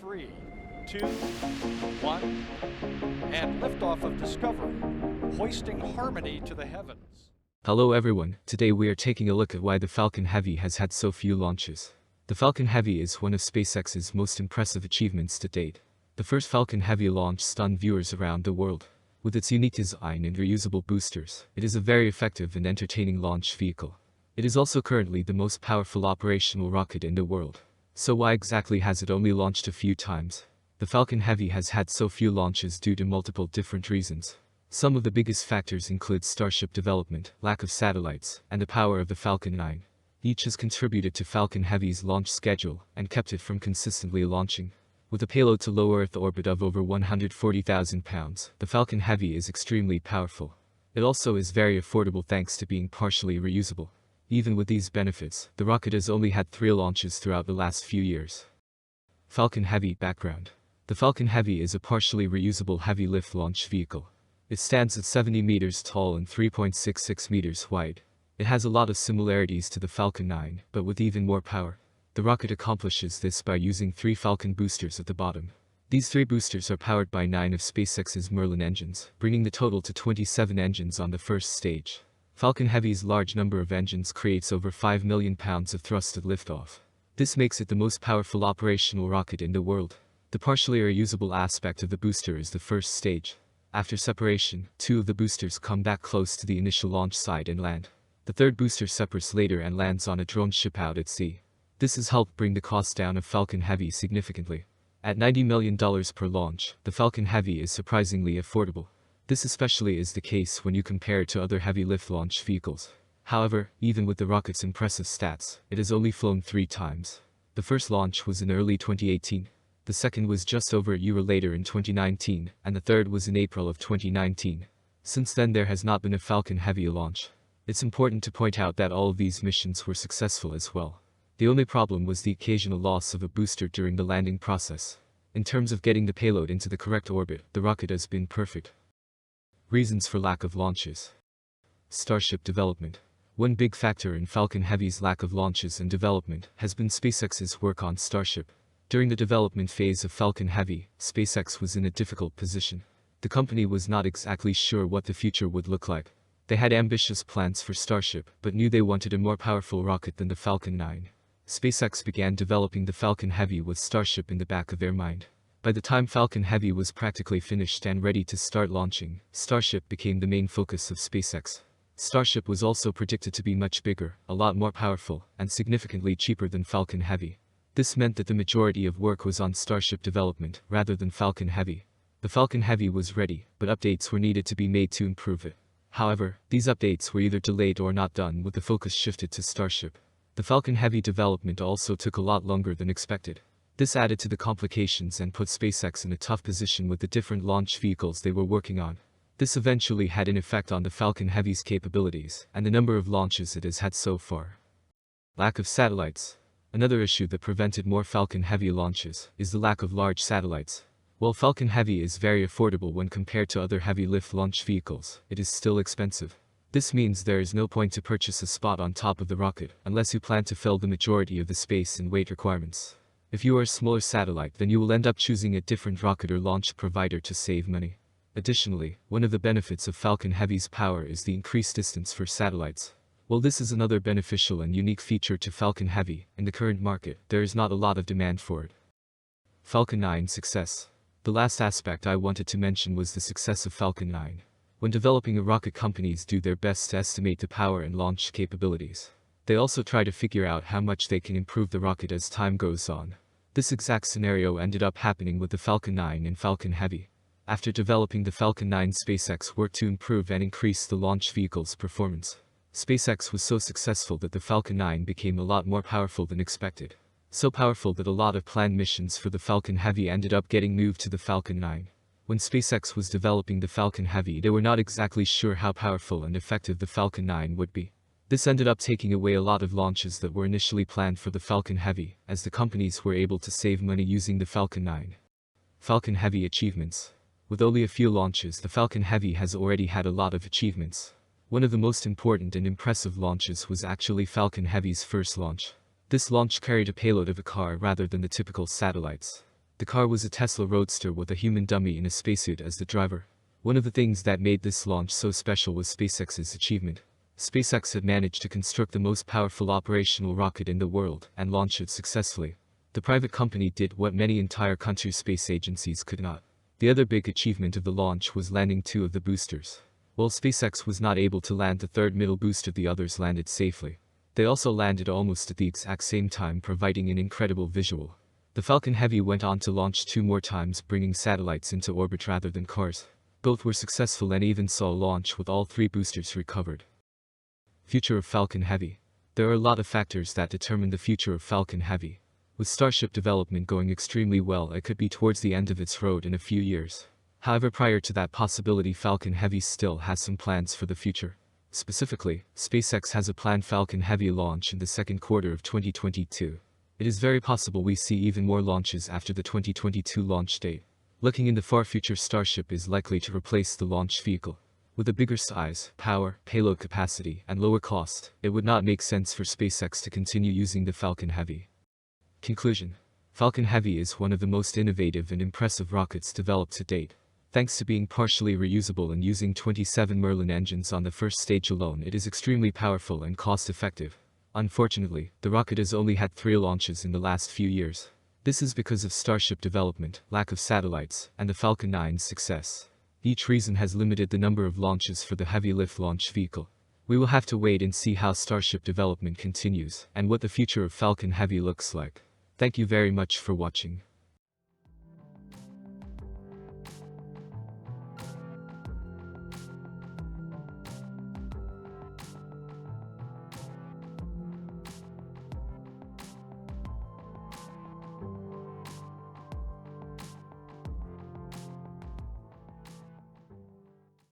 3, 2, 1, and liftoff of Discovery, hoisting harmony to the heavens. Hello everyone, today we are taking a look at why the Falcon Heavy has had so few launches. The Falcon Heavy is one of SpaceX's most impressive achievements to date. The first Falcon Heavy launch stunned viewers around the world. With its unique design and reusable boosters, it is a very effective and entertaining launch vehicle. It is also currently the most powerful operational rocket in the world. So why exactly has it only launched a few times? The Falcon Heavy has had so few launches due to multiple different reasons. Some of the biggest factors include Starship development, lack of satellites, and the power of the Falcon 9. Each has contributed to Falcon Heavy's launch schedule and kept it from consistently launching. With a payload to low Earth orbit of over 140,000 pounds, the Falcon Heavy is extremely powerful. It also is very affordable thanks to being partially reusable. Even with these benefits, the rocket has only had 3 launches throughout the last few years. Falcon Heavy background. The Falcon Heavy is a partially reusable heavy-lift launch vehicle. It stands at 70 meters tall and 3.66 meters wide. It has a lot of similarities to the Falcon 9, but with even more power. The rocket accomplishes this by using 3 Falcon boosters at the bottom. These 3 boosters are powered by 9 of SpaceX's Merlin engines, bringing the total to 27 engines on the first stage. Falcon Heavy's large number of engines creates over 5 million pounds of thrust at liftoff. This makes it the most powerful operational rocket in the world. The partially reusable aspect of the booster is the first stage. After separation, 2 of the boosters come back close to the initial launch site and land. The third booster separates later and lands on a drone ship out at sea. This has helped bring the cost down of Falcon Heavy significantly. At $90 million per launch, the Falcon Heavy is surprisingly affordable. This especially is the case when you compare it to other heavy-lift launch vehicles. However, even with the rocket's impressive stats, it has only flown 3 times. The first launch was in early 2018, the second was just over a year later in 2019, and the third was in April of 2019. Since then there has not been a Falcon Heavy launch. It's important to point out that all of these missions were successful as well. The only problem was the occasional loss of a booster during the landing process. In terms of getting the payload into the correct orbit, the rocket has been perfect. Reasons for lack of launches. Starship development. One big factor in Falcon Heavy's lack of launches and development has been SpaceX's work on Starship. During the development phase of Falcon Heavy, SpaceX was in a difficult position. The company was not exactly sure what the future would look like. They had ambitious plans for Starship, but knew they wanted a more powerful rocket than the Falcon 9. SpaceX began developing the Falcon Heavy with Starship in the back of their mind. By the time Falcon Heavy was practically finished and ready to start launching, Starship became the main focus of SpaceX. Starship was also predicted to be much bigger, a lot more powerful, and significantly cheaper than Falcon Heavy. This meant that the majority of work was on Starship development, rather than Falcon Heavy. The Falcon Heavy was ready, but updates were needed to be made to improve it. However, these updates were either delayed or not done, with the focus shifted to Starship. The Falcon Heavy development also took a lot longer than expected. This added to the complications and put SpaceX in a tough position with the different launch vehicles they were working on. This eventually had an effect on the Falcon Heavy's capabilities and the number of launches it has had so far. Lack of satellites. Another issue that prevented more Falcon Heavy launches is the lack of large satellites. While Falcon Heavy is very affordable when compared to other heavy-lift launch vehicles, it is still expensive. This means there is no point to purchase a spot on top of the rocket unless you plan to fill the majority of the space and weight requirements. If you are a smaller satellite, then you will end up choosing a different rocket or launch provider to save money. Additionally, one of the benefits of Falcon Heavy's power is the increased distance for satellites. While this is another beneficial and unique feature to Falcon Heavy, in the current market, there is not a lot of demand for it. Falcon 9 success. The last aspect I wanted to mention was the success of Falcon 9. When developing a rocket, companies do their best to estimate the power and launch capabilities. They also try to figure out how much they can improve the rocket as time goes on. This exact scenario ended up happening with the Falcon 9 and Falcon Heavy. After developing the Falcon 9, SpaceX worked to improve and increase the launch vehicle's performance. SpaceX was so successful that the Falcon 9 became a lot more powerful than expected. So powerful that a lot of planned missions for the Falcon Heavy ended up getting moved to the Falcon 9. When SpaceX was developing the Falcon Heavy, they were not exactly sure how powerful and effective the Falcon 9 would be. This ended up taking away a lot of launches that were initially planned for the Falcon Heavy, as the companies were able to save money using the Falcon 9. Falcon Heavy achievements. With only a few launches, the Falcon Heavy has already had a lot of achievements. One of the most important and impressive launches was actually Falcon Heavy's first launch. This launch carried a payload of a car rather than the typical satellites. The The car was a Tesla Roadster with a human dummy in a spacesuit as the driver. One of the things that made this launch so special was SpaceX's achievement. SpaceX had managed to construct the most powerful operational rocket in the world and launch it successfully. The private company did what many entire countries' space agencies could not. The other big achievement of the launch was landing 2 of the boosters. While SpaceX was not able to land the third middle booster, the others landed safely. They also landed almost at the exact same time, providing an incredible visual. The Falcon Heavy went on to launch 2 more times, bringing satellites into orbit rather than cars. Both were successful and even saw a launch with all 3 boosters recovered. Future of Falcon Heavy. There are a lot of factors that determine the future of Falcon Heavy. With Starship development going extremely well, it could be towards the end of its road in a few years. However, prior to that possibility, Falcon Heavy still has some plans for the future. Specifically, SpaceX has a planned Falcon Heavy launch in the second quarter of 2022. It is very possible we see even more launches after the 2022 launch date. Looking in the far future, Starship is likely to replace the launch vehicle. With a bigger size, power, payload capacity, and lower cost, it would not make sense for SpaceX to continue using the Falcon Heavy. Conclusion. Falcon Heavy is one of the most innovative and impressive rockets developed to date. Thanks to being partially reusable and using 27 Merlin engines on the first stage alone, it is extremely powerful and cost-effective. Unfortunately, the rocket has only had 3 launches in the last few years. This is because of Starship development, lack of satellites, and the Falcon 9's success. Each reason has limited the number of launches for the heavy lift launch vehicle. We will have to wait and see how Starship development continues and what the future of Falcon Heavy looks like. Thank you very much for watching.